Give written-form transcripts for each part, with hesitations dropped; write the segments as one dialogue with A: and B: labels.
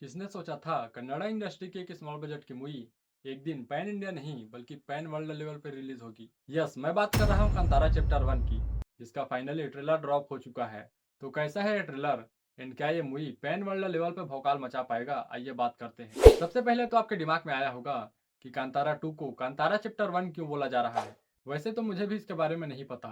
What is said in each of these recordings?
A: किसने सोचा था कन्नड़ा इंडस्ट्री की एक स्मॉल बजट की मूवी एक दिन पैन इंडिया नहीं बल्कि पैन वर्ल्ड लेवल पर रिलीज होगी। यस, मैं बात कर रहा हूँ कांतारा चैप्टर 1 की, जिसका फाइनली ट्रेलर ड्रॉप हो चुका है। तो कैसा है ये ट्रेलर एंड क्या ये मूवी पैन वर्ल्ड लेवल पर भौकाल मचा पाएगा? आइए बात करते हैं। सबसे पहले तो आपके दिमाग में आया होगा कि कांतारा 2 को कांतारा चैप्टर 1 क्यों बोला जा रहा है। वैसे तो मुझे भी इसके बारे में नहीं पता,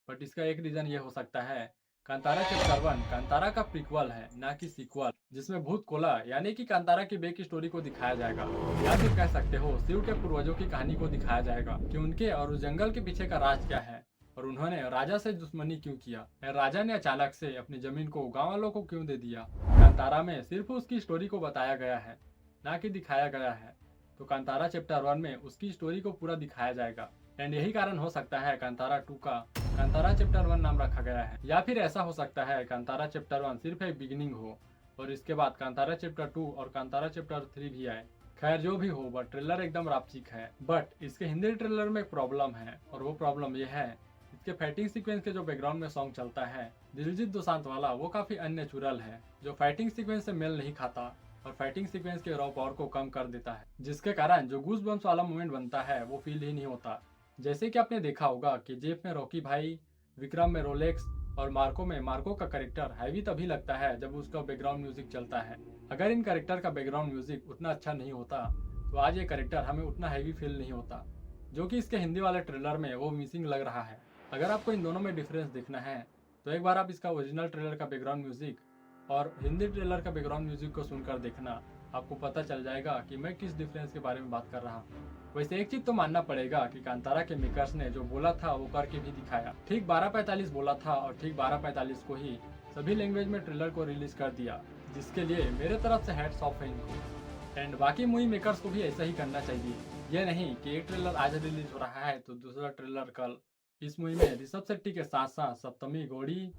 A: बट इसका एक रीजन ये हो सकता है, कांतारा चैप्टर 1 कांतारा का प्रीक्वल है, ना कि सीक्वल, जिसमें भूत कोला यानी कि कांतारा की बैक स्टोरी को दिखाया जाएगा, या फिर कह सकते हो शिव के पूर्वजों की कहानी को दिखाया जाएगा कि उनके और उस जंगल के पीछे का राज क्या है और उन्होंने राजा से दुश्मनी क्यों किया, या राजा ने अचानक से अपनी जमीन को गांव वालों को क्यों दे दिया। कांतारा में सिर्फ उसकी स्टोरी को बताया गया है, ना कि दिखाया गया है। तो कांतारा चैप्टर 1 में उसकी स्टोरी को पूरा दिखाया जाएगा एंड यही कारण हो सकता है कांतारा 2 का कांतारा चैप्टर 1 नाम रखा गया है। या फिर ऐसा हो सकता है कांतारा चैप्टर 1 सिर्फ एक बिगिनिंग हो और इसके बाद कांतारा चैप्टर 2 और कांतारा चैप्टर 3 भी आए। खैर जो भी हो, बट ट्रेलर एकदम रापचिक है। बट इसके हिंदी ट्रेलर में एक प्रॉब्लम है और वो प्रॉब्लम ये है, इसके फाइटिंग सीक्वेंस के जो बैकग्राउंड में सॉन्ग चलता है दिलजीत दोसांझ वाला, वो काफी अननेचुरल है, जो फाइटिंग सीक्वेंस से मेल नहीं खाता और फाइटिंग सीक्वेंस के रॉ पावर को कम कर देता है, जिसके कारण जो गूज बम्स वाला मोमेंट बनता है वो फील ही नहीं होता। जैसे कि आपने देखा होगा कि जेफ में रॉकी भाई, विक्रम में रोलेक्स और मार्को में मार्को का कैरेक्टर हैवी तभी लगता है जब उसका बैकग्राउंड म्यूजिक चलता है। अगर इन कैरेक्टर का बैकग्राउंड म्यूजिक उतना अच्छा नहीं होता तो आज ये कैरेक्टर हमें उतना हैवी फील नहीं होता, जो कि इसके हिंदी वाले ट्रेलर में वो मिसिंग लग रहा है। अगर आपको इन दोनों में डिफरेंस देखना है तो एक बार आप इसका ओरिजिनल ट्रेलर का बैकग्राउंड म्यूजिक और हिंदी ट्रेलर का बैकग्राउंड म्यूजिक को सुनकर देखना, आपको पता चल जाएगा कि मैं किस डिफरेंस के बारे में बात कर रहा हूँ। वैसे एक चीज तो मानना पड़ेगा कि कांतारा के मेकर्स ने जो बोला था वो करके भी दिखाया। ठीक 12:45 बोला था और ठीक 12:45 को ही सभी लैंग्वेज में ट्रेलर को रिलीज कर दिया, जिसके लिए मेरे तरफ से हैट्स ऑफ है इनको। एंड बाकी मूवी मेकर्स को भी ऐसा ही करना चाहिए। ये नहीं कि एक ट्रेलर आज रिलीज हो रहा है तो दूसरा ट्रेलर कल। इस मूवी में ऋषभ शेट्टी के साथ साथ सप्तमी गौड़ी,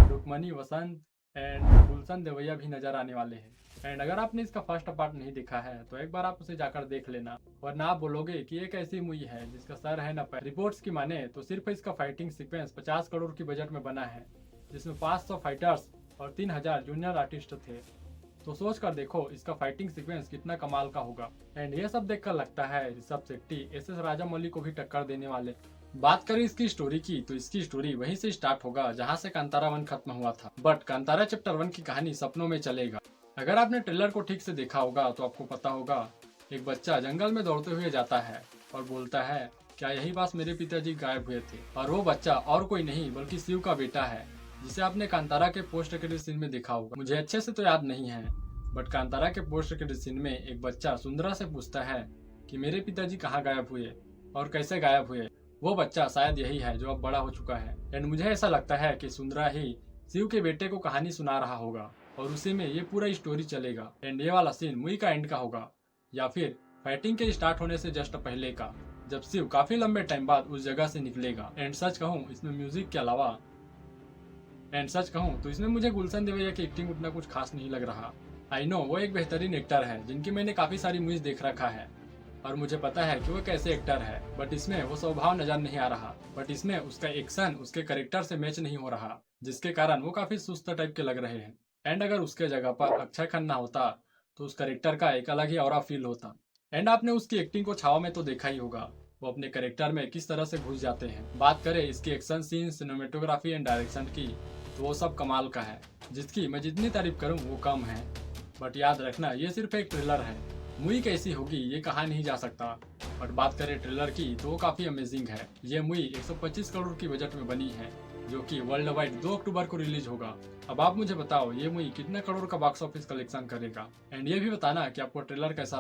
A: रुक्मणी वसंत एंड गुलशन देवैया भी नजर आने वाले हैं। एंड अगर आपने इसका फर्स्ट पार्ट नहीं देखा है तो एक बार आप उसे जाकर देख लेना, वरना आप बोलोगे कि एक ऐसी मूवी है जिसका सर है न पैर। रिपोर्ट्स की माने तो सिर्फ इसका फाइटिंग सीक्वेंस 50 करोड़ की बजट में बना है, जिसमें 500 फाइटर्स और 3000 जूनियर आर्टिस्ट थे। तो सोच कर देखो इसका फाइटिंग सीक्वेंस कितना कमाल का होगा। एंड ये सब देखकर लगता है ऋषभ शेट्टी एस राजामौली को भी टक्कर देने वाले। बात करें इसकी स्टोरी की तो इसकी स्टोरी वहीं से स्टार्ट होगा जहां से कांतारा 1 खत्म हुआ था, बट कांतारा चैप्टर 1 की कहानी सपनों में चलेगा। अगर आपने ट्रेलर को ठीक से देखा होगा तो आपको पता होगा एक बच्चा जंगल में दौड़ते हुए जाता है और बोलता है, क्या यही बात मेरे पिताजी गायब हुए थे। और वो बच्चा और कोई नहीं बल्कि शिव का बेटा है, जिसे आपने कांतारा के पोस्ट क्रेडिट सीन में देखा होगा। मुझे अच्छे से तो याद नहीं है, बट कांतारा के पोस्ट क्रेडिट सीन में एक बच्चा सुंदरा से पूछता है कि मेरे पिताजी कहाँ गायब हुए और कैसे गायब हुए। वो बच्चा शायद यही है जो अब बड़ा हो चुका है। एंड मुझे ऐसा लगता है कि सुंदरा ही शिव के बेटे को कहानी सुना रहा होगा और उसी में ये पूरा स्टोरी चलेगा। एंड ये वाला सीन मूवी का एंड का होगा या फिर फाइटिंग के स्टार्ट होने से जस्ट पहले का, जब शिव काफी लंबे टाइम बाद उस जगह से निकलेगा। एंड सच कहूँ इसमें म्यूजिक के अलावा तो इसमें मुझे गुलशन देवैया की एक्टिंग उतना कुछ खास नहीं लग रहा। आई नो वो एक बेहतरीन एक्टर है जिनकी मैंने काफी सारी मूवीज देख रखा है और मुझे पता है कि वो कैसे एक्टर है, बट इसमें वो स्वभाव नजर नहीं आ रहा। बट इसमें उसका एक्शन उसके कैरेक्टर से मैच नहीं हो रहा, जिसके कारण वो काफी सुस्त टाइप के लग रहे हैं। एंड अगर उसके जगह पर अक्षय खन्ना होता तो उस कैरेक्टर का एक अलग ही ऑरा फील होता। एंड आपने उसकी एक्टिंग को छावा में तो देखा ही होगा, वो अपने कैरेक्टर में किस तरह से घुस जाते हैं। बात करें इसकी action scene, cinematography and direction की तो वो सब कमाल का है, जिसकी मैं जितनी तारीफ करूँ वो कम है। बट याद रखना ये सिर्फ एक ट्रेलर है, मूवी कैसी होगी ये कहा नहीं जा सकता। बट बात करें ट्रेलर की तो वो काफी अमेजिंग है। ये मूवी 125 करोड़ की बजट में बनी है, जो कि वर्ल्ड वाइड 2 अक्टूबर को रिलीज होगा। अब आप मुझे बताओ ये मूवी कितने करोड़ का बॉक्स ऑफिस कलेक्शन करेगा, एंड ये भी बताना कि आपको ट्रेलर कैसा लगा।